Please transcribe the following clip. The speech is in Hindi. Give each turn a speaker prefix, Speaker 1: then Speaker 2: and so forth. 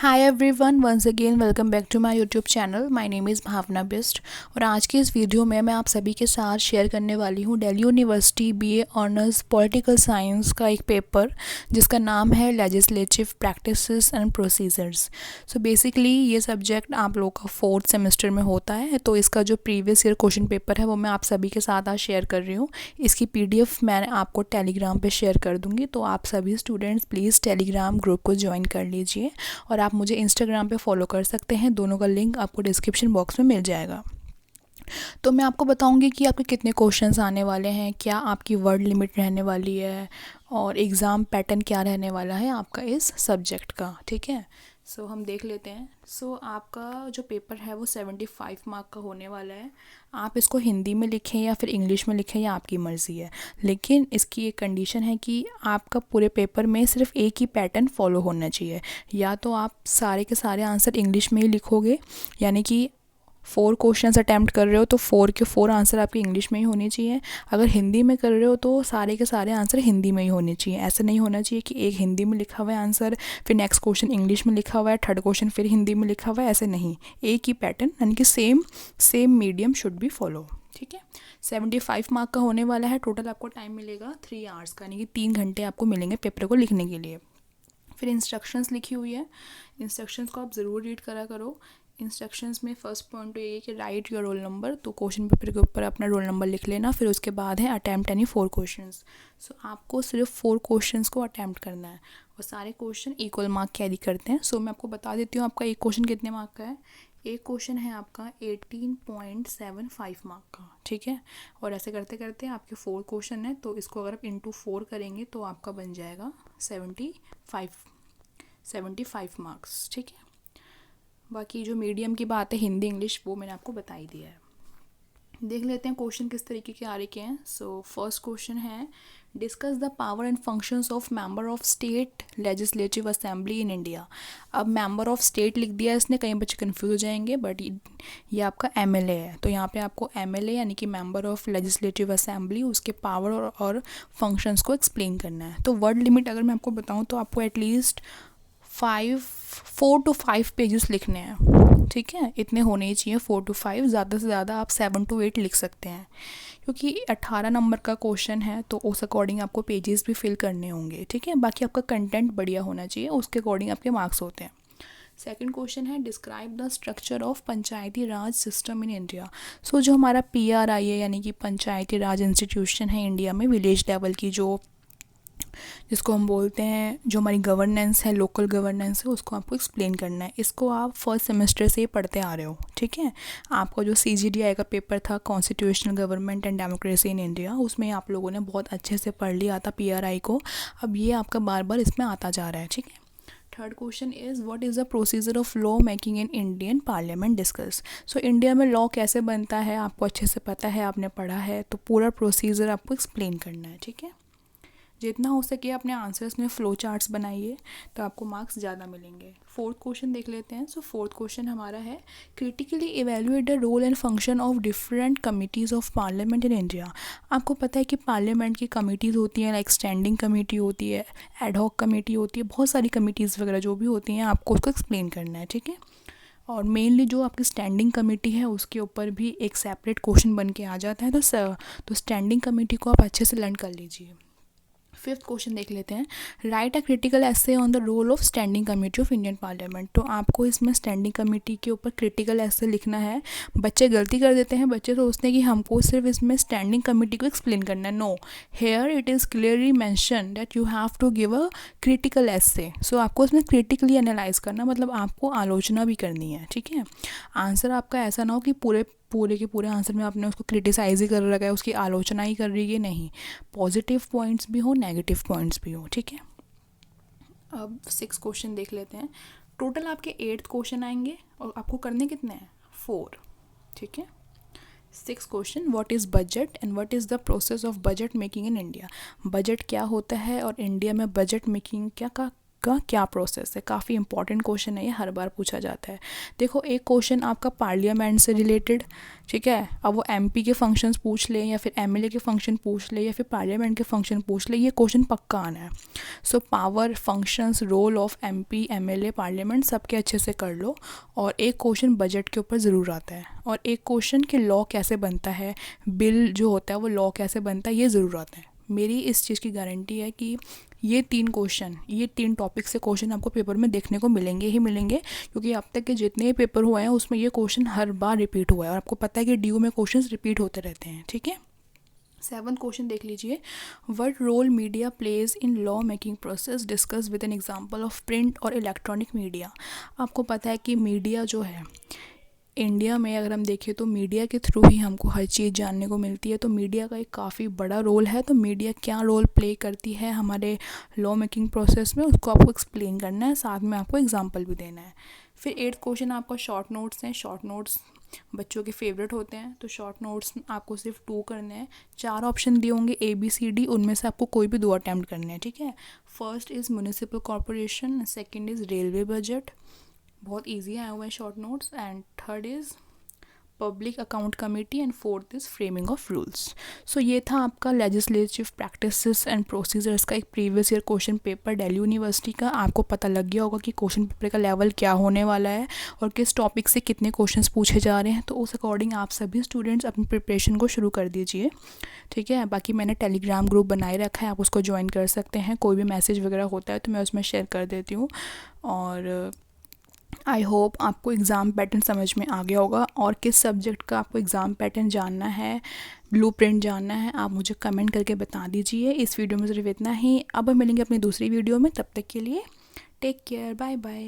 Speaker 1: Hi everyone, once again welcome back to my YouTube channel. My name is Bhawna Bisht और आज के इस वीडियो में मैं आप सभी के साथ शेयर करने वाली हूँ Delhi university BA honours political science का एक पेपर जिसका नाम है legislative practices and procedures. So basically ये सब्जेक्ट आप लोगों का 4th सेमेस्टर में होता है, तो इसका जो प्रीवियस ईयर क्वेश्चन पेपर है वो मैं आप सभी के साथ आज शेयर कर रही हूँ। इसकी PDF मैं आपको टेलीग्राम पे शेयर कर दूँगी, तो आप सभी स्टूडेंट्स प्लीज़ टेलीग्राम ग्रुप को ज्वाइन कर लीजिए और आप मुझे इंस्टाग्राम पे फॉलो कर सकते हैं। दोनों का लिंक आपको डिस्क्रिप्शन बॉक्स में मिल जाएगा। तो मैं आपको बताऊंगी कि आपके कितने क्वेश्चंस आने वाले हैं, क्या आपकी वर्ड लिमिट रहने वाली है और एग्ज़ाम पैटर्न क्या रहने वाला है आपका इस सब्जेक्ट का। ठीक है, सो हम देख लेते हैं। आपका जो पेपर है वो 75 मार्क का होने वाला है। आप इसको हिंदी में लिखें या फिर इंग्लिश में लिखें, या आपकी मर्ज़ी है, लेकिन इसकी एक कंडीशन है कि आपका पूरे पेपर में सिर्फ एक ही पैटर्न फॉलो होना चाहिए। या तो आप सारे के सारे आंसर इंग्लिश में ही लिखोगे, यानी कि 4 क्वेश्चंस अटैम्प्ट कर रहे हो तो 4 के 4 आंसर आपके इंग्लिश में ही होने चाहिए। अगर हिंदी में कर रहे हो तो सारे के सारे आंसर हिंदी में ही होने चाहिए। ऐसा नहीं होना चाहिए कि एक हिंदी में लिखा हुआ है आंसर, फिर नेक्स्ट क्वेश्चन इंग्लिश में लिखा हुआ है, थर्ड क्वेश्चन फिर हिंदी में लिखा हुआ है। ऐसे नहीं, एक ही पैटर्न यानी कि same medium should be follow. ठीक है, 75 मार्क का होने वाला है। टोटल आपको टाइम मिलेगा 3 आवर्स का, यानी कि 3 घंटे आपको मिलेंगे पेपर को लिखने के लिए। फिर इंस्ट्रक्शंस लिखी हुई है, इंस्ट्रक्शंस को आप ज़रूर रीड करा करो। इंस्ट्रक्शंस में फर्स्ट पॉइंट तो ये है कि राइट योर रोल नंबर, तो क्वेश्चन पेपर के ऊपर अपना रोल नंबर लिख लेना। फिर उसके बाद है अटैम्प्ट एनी 4 क्वेश्चंस। आपको सिर्फ 4 क्वेश्चंस को अटैम्प्ट करना है और सारे क्वेश्चन इक्वल मार्क कैरी करते हैं। मैं आपको बता देती हूँ आपका एक क्वेश्चन कितने मार्क का है। एक क्वेश्चन है आपका 18.75 मार्क का। ठीक है, और ऐसे करते करते आपके 4 क्वेश्चन है, तो इसको अगर आप इंटू 4 करेंगे तो आपका बन जाएगा 75 मार्क्स। ठीक है, बाकी जो मीडियम की बात है हिंदी इंग्लिश वो मैंने आपको बता ही दिया है। देख लेते हैं क्वेश्चन किस तरीके के आ रहे हैं। फर्स्ट क्वेश्चन है, discuss the power and functions of member of state legislative assembly in India. अब मेंबर ऑफ स्टेट लिख दिया इसने, कई बच्चे कंफ्यूज हो जाएंगे, बट ये आपका MLA है, तो यहाँ पे आपको MLA यानी कि मेंबर ऑफ लेजिस्लेटिव असेंबली, उसके पावर और फंक्शंस को एक्सप्लेन करना है। तो वर्ड लिमिट अगर मैं आपको बताऊँ तो आपको एटलीस्ट 4 to 5 पेजेस लिखने हैं। ठीक है, इतने होने ही चाहिए, 4 to 5, ज़्यादा से ज़्यादा आप 7 to 8 लिख सकते हैं, क्योंकि 18 नंबर का क्वेश्चन है, तो उस अकॉर्डिंग आपको पेजेस भी फिल करने होंगे। ठीक है, बाकी आपका कंटेंट बढ़िया होना चाहिए, उसके अकॉर्डिंग आपके मार्क्स होते हैं। सेकंड क्वेश्चन है, describe the structure of Panchayati Raj system in India. जो हमारा PRI है, यानी कि पंचायती राज इंस्टीट्यूशन है इंडिया में, विलेज लेवल की जिसको हम बोलते हैं, जो हमारी गवर्नेंस है, लोकल गवर्नेंस है, उसको आपको एक्सप्लेन करना है। इसको आप फर्स्ट सेमेस्टर से ही पढ़ते आ रहे हो। ठीक है, आपका जो CGDI का पेपर था, constitutional government and democracy in India, उसमें आप लोगों ने बहुत अच्छे से पढ़ लिया था PRI को। अब ये आपका बार बार इसमें आता जा रहा है। ठीक है, third question is what is the procedure of law making in Indian parliament discuss. India में लॉ कैसे बनता है आपको अच्छे से पता है, आपने पढ़ा है, तो पूरा प्रोसीजर आपको एक्सप्लेन करना है। ठीक है, जितना हो सके अपने आंसर्स में फ्लो चार्ट्स बनाइए, तो आपको मार्क्स ज़्यादा मिलेंगे। फोर्थ क्वेश्चन देख लेते हैं। फोर्थ क्वेश्चन हमारा है, critically evaluate the role and function of different committees of parliament in India. आपको पता है कि पार्लियामेंट की कमिटीज़ होती हैं, लाइक स्टैंडिंग कमेटी होती है, एडहॉक कमेटी होती है, बहुत सारी कमिटीज़ वगैरह जो भी होती हैं, आपको उसको एक्सप्लेन करना है। ठीक है, और मेनली जो आपकी स्टैंडिंग कमेटी है उसके ऊपर भी एक सेपरेट क्वेश्चन बन के आ जाता है, तो स्टैंडिंग कमेटी को आप अच्छे से लर्न कर लीजिए। फिफ्थ क्वेश्चन देख लेते हैं, write a critical essay on the role of standing committee of Indian parliament. तो आपको इसमें स्टैंडिंग कमेटी के ऊपर क्रिटिकल एसे लिखना है। बच्चे गलती कर देते हैं, बच्चे सोचते हैं कि हमको सिर्फ इसमें स्टैंडिंग कमेटी को एक्सप्लेन करना है। No, here it is clearly mention that you have to give a critical essay. आपको इसमें क्रिटिकली एनालाइज करना, मतलब आपको आलोचना भी करनी है। ठीक है, आंसर आपका ऐसा ना हो कि पूरे के पूरे आंसर में आपने उसको क्रिटिसाइज ही कर रखा है, उसकी आलोचना ही कर रही है। नहीं, पॉजिटिव पॉइंट्स भी हो, नेगेटिव पॉइंट्स भी हो। ठीक है, अब 6 क्वेश्चन देख लेते हैं। टोटल आपके 8 क्वेश्चन आएंगे और आपको करने कितने हैं, 4। ठीक है, 6 question, what is budget and what is the process of budget making in India. Budget क्या होता है और इंडिया में बजट मेकिंग का क्या प्रोसेस है। काफ़ी इंपॉर्टेंट क्वेश्चन है ये, हर बार पूछा जाता है। देखो एक क्वेश्चन आपका पार्लियामेंट से रिलेटेड, ठीक है, अब वो एमपी के फंक्शंस पूछ ले या फिर एमएलए के फंक्शन पूछ ले या फिर पार्लियामेंट के फंक्शन पूछ ले, ये क्वेश्चन पक्का आना है। So power, functions, role of MP, MLA, parliament सबके अच्छे से कर लो। और एक क्वेश्चन बजट के ऊपर ज़रूर आता है, और एक क्वेश्चन कि लॉ कैसे बनता है, बिल जो होता है वो लॉ कैसे बनता है, ये ज़रूर आता है। मेरी इस चीज़ की गारंटी है कि ये 3 क्वेश्चन, ये 3 टॉपिक से क्वेश्चन आपको पेपर में देखने को मिलेंगे ही मिलेंगे, क्योंकि अब तक के जितने पेपर हुए हैं उसमें ये क्वेश्चन हर बार रिपीट हुआ है, और आपको पता है कि ड्यू में क्वेश्चंस रिपीट होते रहते हैं, ठीक है। 7 क्वेश्चन देख लीजिए। What role media plays in law making process, discuss with an example of print और इलेक्ट्रॉनिक मीडिया। आपको पता है कि मीडिया जो है इंडिया में, अगर हम देखें तो मीडिया के थ्रू ही हमको हर चीज़ जानने को मिलती है, तो मीडिया का एक काफ़ी बड़ा रोल है। तो मीडिया क्या रोल प्ले करती है हमारे लॉ मेकिंग प्रोसेस में, उसको आपको एक्सप्लेन करना है, साथ में आपको एग्जांपल भी देना है। फिर 8th क्वेश्चन आपका शॉर्ट नोट्स हैं। शॉर्ट नोट्स बच्चों के फेवरेट होते हैं, तो शॉर्ट नोट्स आपको सिर्फ 2 करने हैं। 4 ऑप्शन दिए होंगे ABCD, उनमें से आपको कोई भी 2 अटैम्प्ट करने हैं, ठीक है। First is municipal corporation, second is railway budget, बहुत इजी आए हुए हैं short notes, and third is public account committee, and fourth is framing of rules. So ये था आपका लेजिस्लेटिव प्रैक्टिसेस एंड प्रोसीजर्स का एक previous year question paper Delhi university का। आपको पता लग गया होगा कि क्वेश्चन पेपर का लेवल क्या होने वाला है और किस टॉपिक से कितने क्वेश्चंस पूछे जा रहे हैं। तो उस अकॉर्डिंग आप सभी स्टूडेंट्स अपनी प्रिपरेशन को शुरू कर दीजिए, ठीक है। बाकी मैंने टेलीग्राम ग्रुप बनाए रखा है, आप उसको ज्वाइन कर सकते हैं। कोई भी मैसेज वगैरह होता है तो मैं उसमें शेयर कर देती हूँ। और आई होप आपको एग्ज़ाम पैटर्न समझ में आ गया होगा, और किस सब्जेक्ट का आपको एग्ज़ाम पैटर्न जानना है, ब्लूप्रिंट जानना है, आप मुझे कमेंट करके बता दीजिए। इस वीडियो में सिर्फ इतना ही। अब हम मिलेंगे अपनी दूसरी वीडियो में, तब तक के लिए टेक केयर, बाय बाय।